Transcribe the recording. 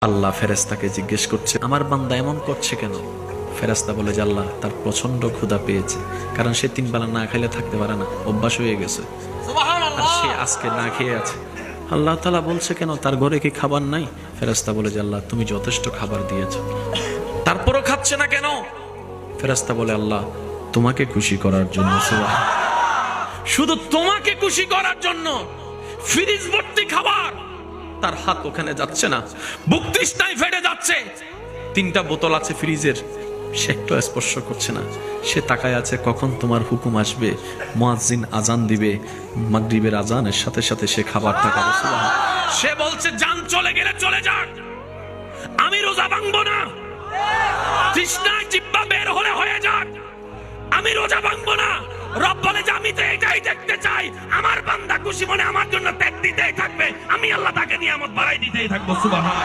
আল্লাহ ফেরেশতাকে জিজ্ঞেস করছে, আমার বান্দা এমন করছে কেন? ফেরেশতা বলে যে আল্লাহ, তার প্রচন্ড ক্ষুধা পেয়েছে, কারণ সে 3 বেলা না খাইলে থাকতে পারে না, অভ্যাস হয়ে গেছে, আর সে আজকে না খেয়ে আছে। আল্লাহ তাআলা বলছে কেন, তার ঘরে কি খাবার নাই? ফেরেশতা বলে যে আল্লাহ, তুমি যথেষ্ট খাবার দিয়েছো, তারপরও খাচ্ছে না কেন? ফেরেশতা বলে আল্লাহ, তোমাকে খুশি করার জন্য। সুবহান, শুধু তোমাকে খুশি করার জন্য। ফ্রিজ ভর্তি খাবার, তার হাত ওখানে যাচ্ছে না, বুক তৃষ্ণায় ফেটে যাচ্ছে, 3টা বোতল আছে ফ্রিজের, সে একটু স্পর্শ করছে না। সে তাকায় আছে কখন তোমার হুকুম আসবে, মুয়াজ্জিন আজান দিবে, মাগরিবের আজানের সাথে সাথে সে খাবারটা খাবে। সুবহান, সে বলছে জান চলে গেলে চলে যাক, আমি রোজা ভাঙবো না, তৃষ্ণায় জিহ্বা বের হলে হয়ে যাক, আমি রোজা ভাঙবো না। রব বলে যে আমি তো এটাই দেখতে চাই, আমার বান্দা খুশি মনে আমার জন্য ত্যাগ দিতেই থাকবে, আমি আল্লাহ তাকে নিয়ামত বাড়াই দিতেই থাকবো। সুবহান।